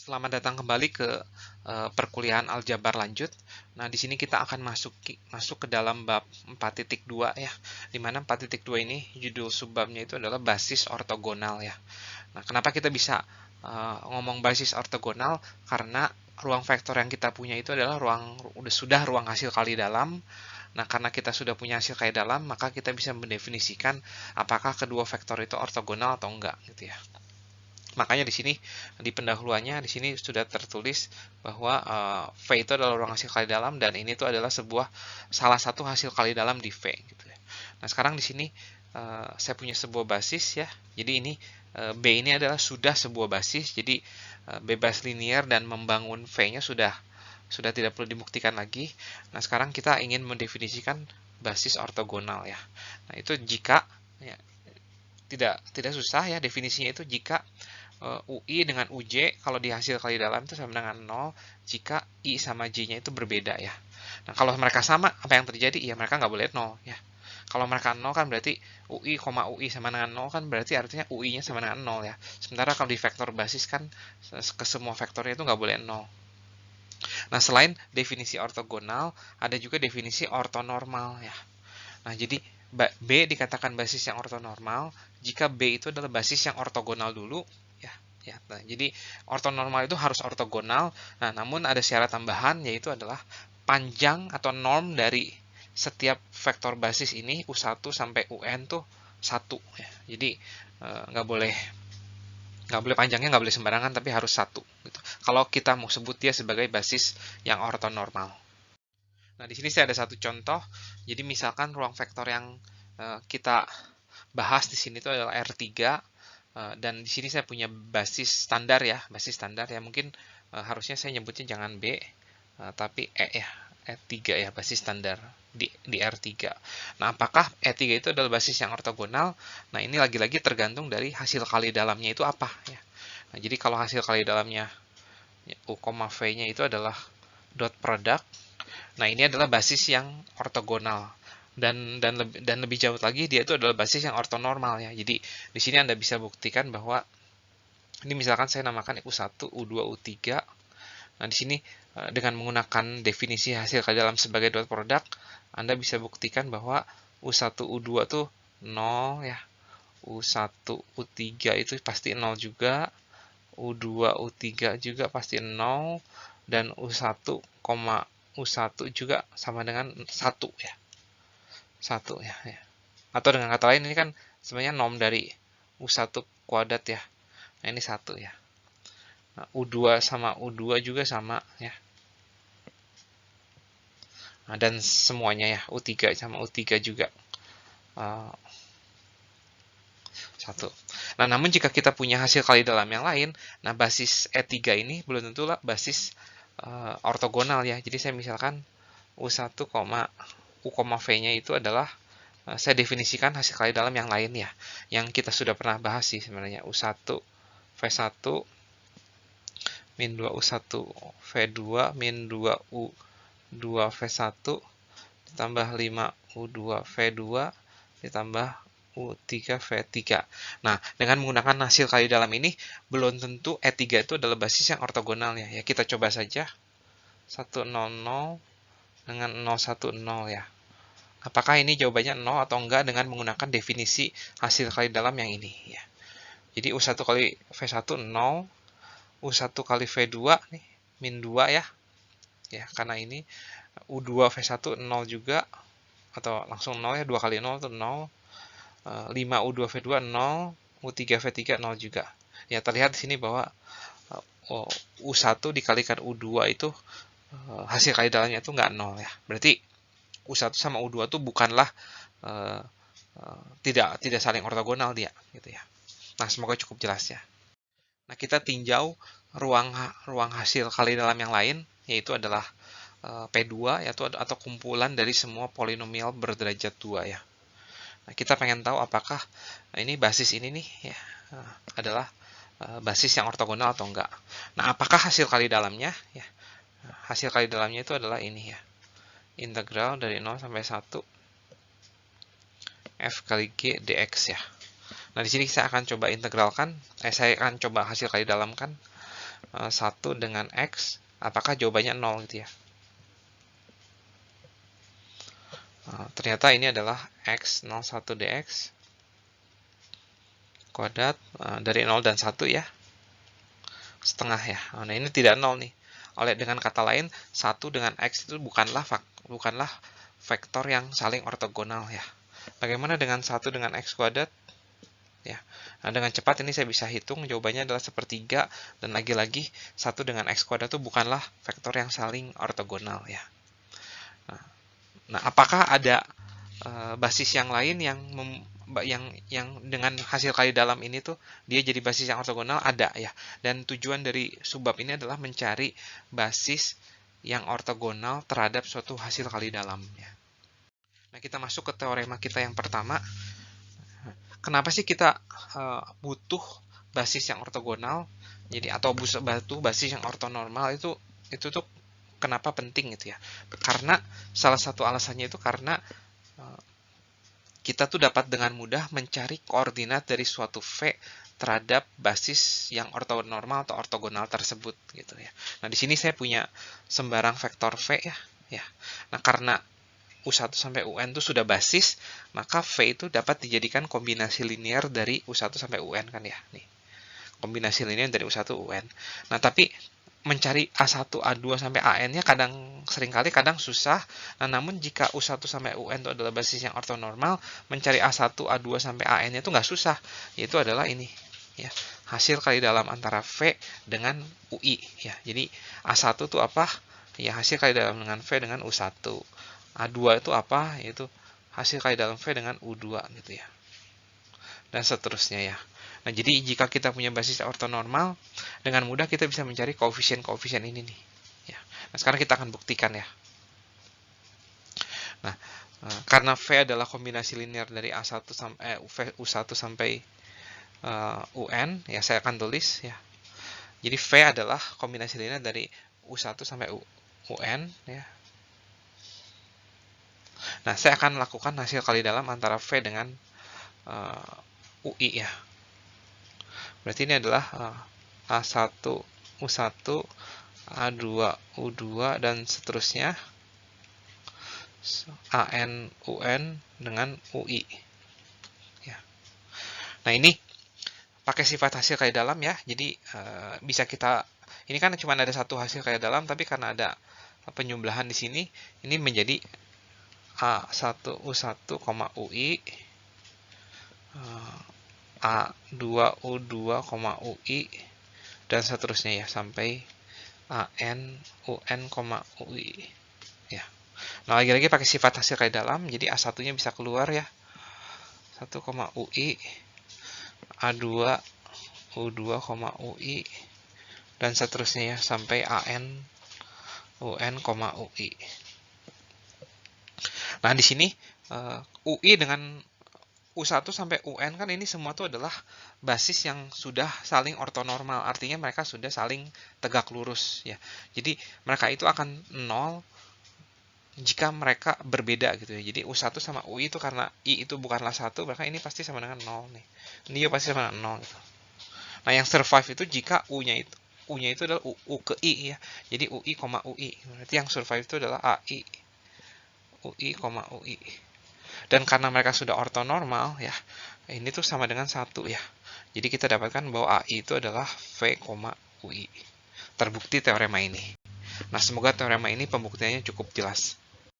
Selamat datang kembali ke perkuliahan aljabar lanjut. Nah, di sini kita akan masuk ke dalam bab 4.2 ya. Di mana 4.2 ini judul subbabnya itu adalah basis ortogonal ya. Nah, kenapa kita bisa ngomong basis ortogonal? Karena ruang vektor yang kita punya itu adalah sudah ruang hasil kali dalam. Nah, karena kita sudah punya hasil kali dalam, maka kita bisa mendefinisikan apakah kedua vektor itu ortogonal atau enggak gitu ya. Makanya di sini di pendahuluannya di sini sudah tertulis bahwa V itu adalah ruang hasil kali dalam dan ini tuh adalah salah satu hasil kali dalam di V gitu ya. Nah, sekarang di sini saya punya sebuah basis ya. Jadi ini B ini adalah sudah sebuah basis. Jadi bebas linear dan membangun V-nya sudah tidak perlu dibuktikan lagi. Nah, sekarang kita ingin mendefinisikan basis ortogonal ya. Nah, itu jika ya, tidak susah ya, definisinya itu jika UI dengan UJ kalau di hasil kali dalam itu sama dengan 0 jika I sama J-nya itu berbeda ya. Nah, kalau mereka sama, apa yang terjadi? Ya, mereka nggak boleh 0 ya. Kalau mereka 0 kan berarti UI, sama dengan 0 kan berarti artinya UI-nya sama dengan 0 ya. Sementara kalau di vektor basis kan ke semua vektornya itu nggak boleh 0. Nah, selain definisi ortogonal, ada juga definisi ortonormal ya. Nah, jadi B dikatakan basis yang ortonormal jika B itu adalah basis yang ortogonal dulu ya. Ya, nah, jadi ortonormal itu harus ortogonal. Nah, namun ada syarat tambahan yaitu adalah panjang atau norm dari setiap vektor basis ini U1 sampai UN tuh 1 ya. Jadi nggak boleh panjangnya nggak boleh sembarangan tapi harus 1 gitu. Kalau kita mau sebut dia sebagai basis yang ortonormal. Nah, di sini saya ada satu contoh. Jadi misalkan ruang vektor yang kita bahas di sini itu adalah R3 dan di sini saya punya basis standar ya, mungkin harusnya saya nyebutnya jangan B tapi E ya, E3 ya, basis standar di R3. Nah, apakah E3 itu adalah basis yang ortogonal? Nah, ini lagi-lagi tergantung dari hasil kali dalamnya itu apa ya. Nah, jadi kalau hasil kali dalamnya U, V-nya itu adalah dot product. Nah, ini adalah basis yang ortogonal. Dan lebih jauh lagi dia itu adalah basis yang ortonormal ya. Jadi di sini Anda bisa buktikan bahwa ini misalkan saya namakan U1, U2, U3. Nah, di sini dengan menggunakan definisi hasil kali dalam sebagai dot product, Anda bisa buktikan bahwa U1, U2 tuh 0 ya. U1, U3 itu pasti 0 juga. U2, U3 juga pasti 0 dan U1, juga sama dengan 1 ya. 1 ya. Atau dengan kata lain ini kan sebenarnya norm dari U1 kuadrat ya. Nah, ini 1 ya. Nah, U2 sama U2 juga sama ya. Nah, dan semuanya ya, U3 sama U3 juga. 1. Nah, namun jika kita punya hasil kali dalam yang lain, nah basis E3 ini belum tentulah basis ortogonal ya. Jadi saya misalkan U1, U, V-nya itu adalah saya definisikan hasil kali dalam yang lain ya. Yang kita sudah pernah bahas sih sebenarnya. U1, V1, min 2 U1, V2, min 2 U2, V1, ditambah 5 U2, V2, ditambah U3, V3. Nah, dengan menggunakan hasil kali dalam ini, belum tentu E3 itu adalah basis yang ortogonal ya. Ya, kita coba saja. 100 dengan 010 ya. Apakah ini jawabannya 0 atau enggak dengan menggunakan definisi hasil kali dalam yang ini ya. Jadi U1 kali V1 0, U1 kali V2 nih min 2 ya. Ya, karena ini U2 V1 0 juga atau langsung 0 ya, 2 kali 0 itu 0. 5 U2 V2 0, U3 V3 0 juga. Ya, terlihat di sini bahwa U1 dikalikan U2 itu hasil kali dalamnya itu nggak 0 ya. Berarti U1 sama U2 itu bukanlah tidak saling ortogonal dia gitu ya. Nah, semoga cukup jelas ya. Nah, kita tinjau ruang hasil kali dalam yang lain yaitu adalah P2 yaitu atau kumpulan dari semua polinomial berderajat 2 ya. Nah, kita pengen tahu apakah ini basis ini nih ya adalah basis yang ortogonal atau enggak. Nah, apakah hasil kali dalamnya ya? Hasil kali dalamnya itu adalah ini ya. Integral dari 0 sampai 1 f kali g dx ya. Nah, di sini saya akan coba integralkan, saya akan coba hasil kali dalamkan. 1 dengan X, apakah jawabannya 0 gitu ya. Ternyata ini adalah X 01 dx kuadrat dari 0 dan 1 ya, setengah ya. Nah ini tidak 0 nih. Oleh dengan kata lain, 1 dengan X itu bukanlah vektor yang saling ortogonal ya. Bagaimana dengan 1 dengan X kuadrat? Ya. Nah, dengan cepat ini saya bisa hitung, jawabannya adalah sepertiga, dan lagi-lagi 1 dengan X kuadrat itu bukanlah vektor yang saling ortogonal ya. Nah, apakah ada basis yang lain yang dengan hasil kali dalam ini tuh dia jadi basis yang ortogonal? Ada ya. Dan tujuan dari subbab ini adalah mencari basis yang ortogonal terhadap suatu hasil kali dalam ya. Nah, kita masuk ke teorema kita yang pertama. Kenapa sih kita butuh basis yang ortogonal? Jadi atau basis yang ortonormal itu tuh kenapa penting gitu ya? Karena salah satu alasannya itu karena kita tuh dapat dengan mudah mencari koordinat dari suatu V terhadap basis yang ortonormal atau ortogonal tersebut gitu ya. Nah, di sini saya punya sembarang vektor V ya. Nah, karena U1 sampai UN itu sudah basis, maka V itu dapat dijadikan kombinasi linear dari U1 sampai UN kan ya. Nih. Kombinasi linear dari U1 UN. Nah, tapi mencari A1, A2 sampai AN-nya seringkali susah. Nah, namun jika U1 sampai UN itu adalah basis yang ortonormal, mencari A1, A2 sampai AN-nya itu nggak susah. Yaitu adalah ini ya. Hasil kali dalam antara V dengan UI ya. Jadi A1 itu apa? Ya, hasil kali dalam dengan V dengan U1. A2 itu apa? Yaitu hasil kali dalam V dengan U2 gitu ya. Dan seterusnya ya. Nah, jadi jika kita punya basis ortonormal, dengan mudah kita bisa mencari koefisien-koefisien ini nih. Ya. Nah, sekarang kita akan buktikan ya. Nah, karena V adalah kombinasi linear dari U1 sampai UN, ya saya akan tulis ya. Jadi V adalah kombinasi linear dari U1 sampai UN ya. Nah, saya akan lakukan hasil kali dalam antara V dengan UI ya. Berarti ini adalah A1, U1, A2, U2, dan seterusnya. AN, UN dengan UI. Ya. Nah, ini pakai sifat hasil kali dalam ya. Jadi bisa kita, ini kan cuma ada satu hasil kali dalam, tapi karena ada penyumbelahan di sini, ini menjadi A1, U1, UI, A2, U2, UI, dan seterusnya ya, sampai AN, UN, UI. Ya. Nah, lagi-lagi pakai sifat hasil kali dalam, jadi A1-nya bisa keluar ya. 1, UI, A2, U2, UI, dan seterusnya ya, sampai AN, UN, UI. Nah, di sini UI dengan U1 sampai UN kan ini semua itu adalah basis yang sudah saling ortonormal. Artinya mereka sudah saling tegak lurus ya. Jadi mereka itu akan 0 jika mereka berbeda gitu ya. Jadi U1 sama UI itu karena I itu bukanlah 1, maka ini pasti sama dengan 0 nih. Ini pasti sama dengan 0 gitu. Nah, yang survive itu jika U-nya itu adalah U ke I ya. Jadi UI, UI. Berarti yang survive itu adalah AI, UI, UI. Dan karena mereka sudah ortonormal ya, ini tuh sama dengan 1 ya. Jadi kita dapatkan bahwa AI itu adalah V, UI. Terbukti teorema ini. Nah, semoga teorema ini pembuktiannya cukup jelas.